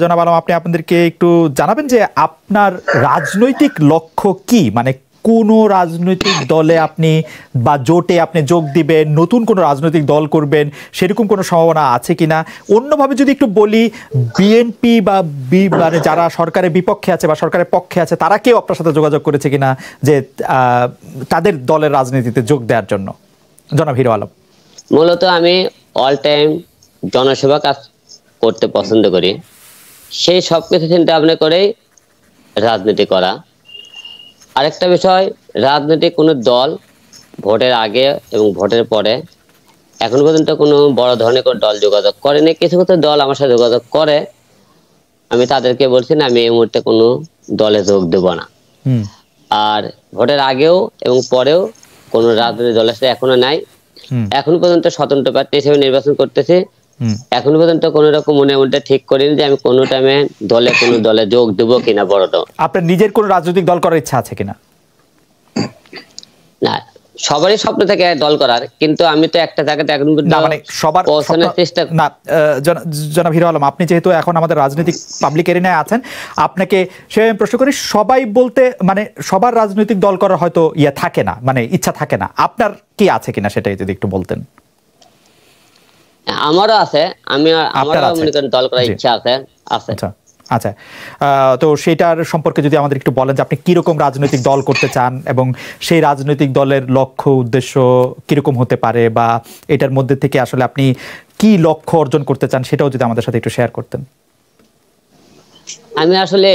জনাব আলম, আপনি আপনাদেরকে একটু জানাবেন যে আপনার রাজনৈতিক লক্ষ্য কি, মানে কোন রাজনৈতিক দলে আপনি বা জোটে আপনি যোগ দিবেন, নতুন কোন রাজনৈতিক দল করবেন, সেরকম কোনো সম্ভাবনা আছে কিনা? অন্যভাবে যদি একটু বলি, বিএনপি বা মানে যারা সরকারের বিপক্ষে আছে বা সরকারের পক্ষে আছে, তারা কেউ আপনার সাথে যোগাযোগ করেছে কিনা যে তাদের দলের রাজনীতিতে যোগ দেওয়ার জন্য? জনাব হিরো আলম। মূলত আমি অল টাইম জনসেবা কাজ করতে পছন্দ করি, সেই সবকিছু চিন্তা ভাবনা করেই রাজনীতি করা। আরেকটা বিষয়, রাজনৈতিক কোনো দল ভোটের আগে এবং ভোটের পরে এখন পর্যন্ত কোনো বড় ধরনের কোনো দল যোগাযোগ করেনি। কিছু কিছু দল আমার সাথে যোগাযোগ করে, আমি তাদেরকে বলছি না আমি এই মুহূর্তে কোনো দলে যোগ দেব না। আর ভোটের আগেও এবং পরেও কোনো রাজনৈতিক দলের সাথে এখনো নাই। এখন পর্যন্ত স্বতন্ত্র প্রার্থী হিসেবে নির্বাচন করতেছে। এখন পর্যন্ত কোনো রকম মনে মধ্যে ঠিক করিনি যে আমি কোনো টাইমে কোনো দলে যোগ দেবো কিনা। বড় দল, আপনার নিজের কোনো রাজনৈতিক দল করার ইচ্ছা আছে কিনা? না, সবারই স্বপ্ন থাকে দল করার, কিন্তু আমি তো একটা জায়গাতে এখন মানে সবার চেষ্টা না। জনাব হিরো আলম, আপনি যেহেতু এখন আমাদের রাজনৈতিক পাবলিক এরিনায় আছেন, আপনাকে সে প্রশ্ন করি, সবাই বলতে মানে সবার রাজনৈতিক দল করার হয়তো থাকে না, মানে ইচ্ছা থাকে না। আপনার কি আছে কিনা সেটাই যদি একটু বলতেন। আমারও আছে, আমারও মনে করেন দল করার ইচ্ছা আছে। আচ্ছা, তো সেটার সম্পর্কে যদি আমাদের একটু বলেন যে আপনি কিরকম রাজনৈতিক দল করতে চান এবং সেই রাজনৈতিক দলের লক্ষ্য উদ্দেশ্য কিরকম হতে পারে, বা এটার মধ্যে থেকে আসলে আপনি কি লক্ষ্য অর্জন করতে চান, সেটাও যদি আমাদের সাথে একটু শেয়ার করতেন। আমি আসলে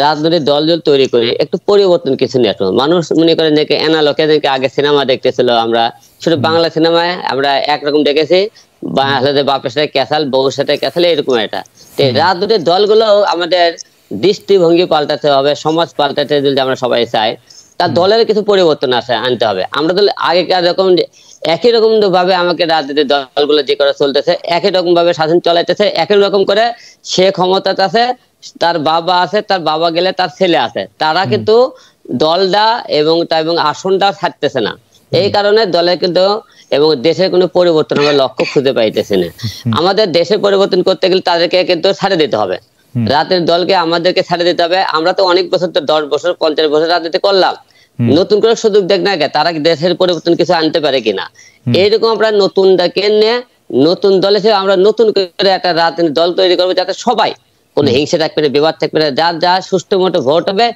রাজনৈতিক দল তৈরি করে একটু পরিবর্তন কিছু নিয়ে আসবো। মানুষ মনে করেন যে এনালোকে আগে সিনেমা দেখতেছিল, আমরা শুধু বাংলা সিনেমায় আমরা একরকম দেখেছি, বাংলাদেশের বাপের সাথে ক্যাসাল, বউর সাথে ক্যাসাল, এরকম একটা। রাজনৈতিক দলগুলো আমাদের দৃষ্টিভঙ্গি পাল্টাতে হবে, সমাজ পাল্টাতে যদি আমরা সবাই চাই, তার দলের কিছু পরিবর্তন আনতে হবে। আমরা তো আগেকার রকম একই রকম ভাবে আমাকে রাজনৈতিক দলগুলো যে করে চলতেছে, একই রকম ভাবে শাসন চালাইতেছে, একই রকম করে সে ক্ষমতাতে আছে, তার বাবা আছে, তার বাবা গেলে তার ছেলে আছে, তারা কিন্তু দলটা এবং আসনটা ছাড়তেছে না। এই কারণে দলের কিন্তু এবং দেশের কোনো পরিবর্তন আমরা লক্ষ্য খুঁজে পাইতেছি না। আমাদের দেশের পরিবর্তন করতে গেলে তাদেরকে কিন্তু ছাড়ে দিতে হবে, রাতের দলকে আমাদেরকে ছাড়ে দিতে হবে। আমরা তো অনেক বছর, তো 10 বছর 50 বছর রাজনীতি করলাম, নতুন করে সুযোগ দেখ না, তারা দেশের পরিবর্তন কিছু আনতে পারে কিনা। এইরকম আমরা নতুনটাকে নিয়ে নতুন দল হিসেবে আমরা নতুন করে একটা রাজনৈতিক দল তৈরি করবো, যাতে সবাই কোনো হিংসা থাকবে না, বিবাদ থাকবে না, যার যা সুষ্ঠু মতো ভোট হবে,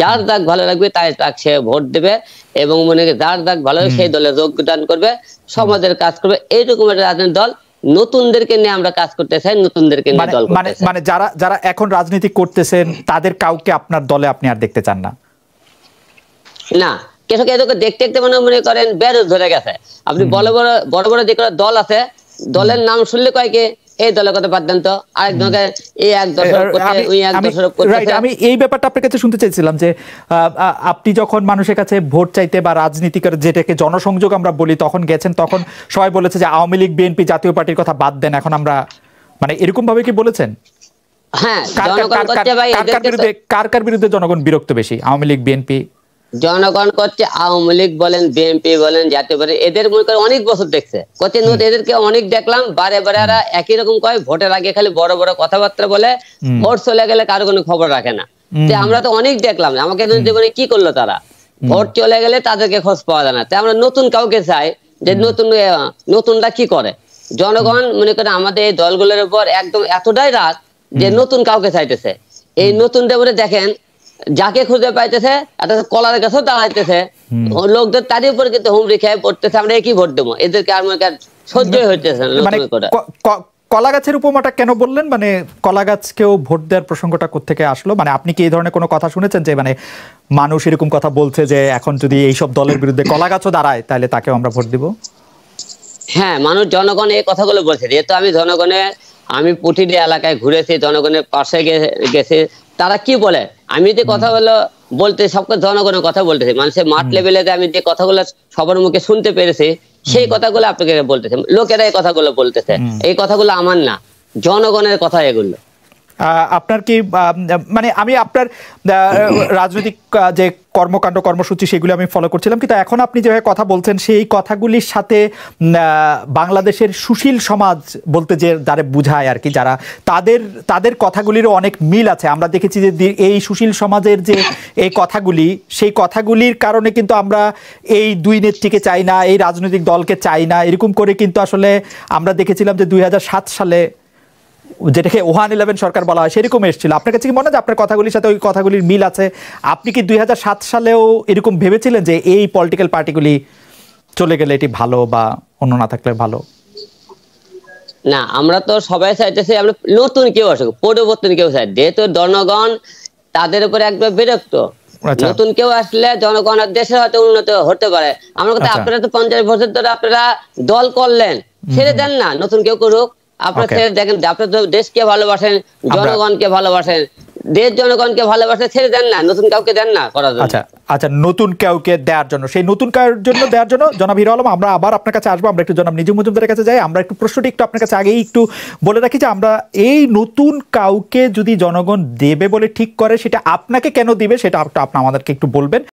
যার দাগ ভালো লাগবে তাই সে ভোট দেবে, এবং মনে করি যার দাগ ভালো হবে সেই দলে যোগদান করবে, সমাজের কাজ করবে। এইরকম একটা রাজনৈতিক দল, নতুনদেরকে নিয়ে আমরা কাজ করতে চাই, নতুনদেরকে নিয়ে দল করতে চাই। মানে যারা এখন রাজনীতি করতেছেন তাদের কাউকে আপনার দলে আপনি আর দেখতে চান না? না, কেসকে এদেরকে দেখতে দেখতে মনে করেন বেরোজ ধরে গেছে। আপনি বড় বড় যে কোনো দল আছে, দলের নাম শুনলে কয় কে এই দলের কথা বাদ দেন তো, আরেকজনকে এই এক দশক করতে, ওই এক দশক করতে। আমি এই ব্যাপারটা আপনার কাছে শুনতে চাইছিলাম যে আপনি যখন মানুষের কাছে ভোট চাইতে বা রাজনীতিকের যেটাকে জনসংযোগ আমরা বলি তখন গেছেন, তখন সবাই বলেছে যে আওয়ামী লীগ, বিএনপি, জাতীয় পার্টির কথা বাদ দেন, এখন আমরা, মানে এরকম ভাবে কি বলেছেন? হ্যাঁ, কার বিরুদ্ধে জনগণ বিরক্ত বেশি, আওয়ামী লীগ, বিএনপি? জনগণ করছে আওয়ামী লীগ বলেন, বিএনপি বলেন, জাতীয় পার্টি, এদের মনে করে অনেক বছর দেখছে, করছে এদেরকে অনেক দেখলাম, বারে বারে এরা একই রকম কয়, ভোটের আগে খালি বড় বড় কথাবার্তা বলে, ভোট চলে গেলে কারো কোনো খবর রাখে না। আমরা তো অনেক দেখলাম, আমাকে জীবনে কি করলো তারা, ভোট চলে গেলে তাদেরকে খোঁজ পাওয়া যায় না। তাই আমরা নতুন কাউকে চাই, যে নতুনটা কি করে। জনগণ মনে করে আমাদের এই দলগুলোর উপর একদম এতটাই রাগ যে নতুন কাউকে চাইতেছে। এই নতুনটা বলে দেখেন, যাকে খুঁজে পাইতেছে কলার গাছও দাঁড়াইতেছে, লোকদের তারই উপর কিন্তু হুমড়ি খেয়ে পড়তেছে, আমরা একই ভোট দেবো, এদেরকে আর সহ্যই হইতেছে না। কলা গাছের উপমাটা কেন বললেন? মানে কলা গাছকেও ভোট দেওয়ার প্রসঙ্গটা কোত্থেকে আসলো? মানে আপনি কি এই ধরনের কোনো কথা শুনেছেন যে মানে মানুষ এরকম কথা বলছে যে এখন যদি এইসব দলের বিরুদ্ধে কলা গাছও দাঁড়ায় তাহলে তাকেও আমরা ভোট দিব? হ্যাঁ, মানুষ, জনগণ এই কথাগুলো বলছে। যেহেতু আমি প্রতিটি এলাকায় ঘুরেছি, জনগণের পাশে গেছি, তারা কি বলে, আমি যে কথাগুলো বলতে সবকে জনগণের কথা বলতেছি, মানুষের মাঠ লেভেলে আমি যে কথাগুলো সবার মুখে শুনতে পেরেছি, সেই কথাগুলো আপনাকে বলতেছে, লোকেরা এই কথাগুলো বলতেছে। এই কথাগুলো আমার না, জনগণের কথা এগুলো। আপনার কি মানে আমি আপনার রাজনৈতিক যে কর্মকাণ্ড কর্মসূচি সেগুলো আমি ফলো করছিলাম, কিন্তু এখন আপনি যেভাবে কথা বলছেন সেই কথাগুলির সাথে বাংলাদেশের সুশীল সমাজ বলতে যে যারা বুঝায় আর কি, যারা তাদের কথাগুলিরও অনেক মিল আছে। আমরা দেখেছি যে এই সুশীল সমাজের যে এই কথাগুলি, সেই কথাগুলির কারণে কিন্তু আমরা এই দুই নেত্রীকে চাই না, এই রাজনৈতিক দলকে চাই না, এরকম করে কিন্তু আসলে আমরা দেখেছিলাম যে 2007 সালে যেটাকে 111 সরকার বলা হয় সেরকম এসেছিল। আপনার কাছে কি মনে হয় যে আপনার কথাগুলির সাথে ওই কথাগুলির মিল আছে? আপনি কি 2007 সালেও এরকম ভেবেছিলেন যে এই পলিটিক্যাল পার্টিগুলি চলে গেলে এটি ভালো বা অন্য না থাকলে ভালো? না, আমরা তো সবাই চাইতেছি আমরা নতুন কেউ আসুক, পরিবর্তন কেউ চাই, যেহেতু জনগণ তাদের উপরে একবার বিরক্ত। নতুন কেউ আসলে জনগণ দেশের হয়তো উন্নত হতে পারে। আমার কথা, আপনারা তো 50 বছর ধরে আপনারা দল করলেন, ছেড়ে দেন না, নতুন কেউ করুক। আপনারা ছেড়ে দেখেন, আপনারা দেশকে ভালোবাসেন, জনগণকে ভালোবাসেন, দেশ জনগণকে ভালোবাসে, ছেড়ে দেন না, নতুন কাউকে দেন না করার জন্য। আচ্ছা, নতুন কাউকে দেওয়ার জন্য, সেই নতুন কাউর জন্য দেওয়ার জন্য জনাব হিরো আলম আমরা আবার আপনার কাছে আসবো। আমরা একটু জনাব নিজুম মজুমদারের কাছে যাই। আমরা একটু প্রশ্নটি একটু আপনার কাছে আগেই একটু বলে রাখি যে আমরা এই নতুন কাউকে যদি জনগণ দেবে বলে ঠিক করে, সেটা আপনাকে কেন দিবে সেটা আপনি আমাদেরকে একটু বলবেন।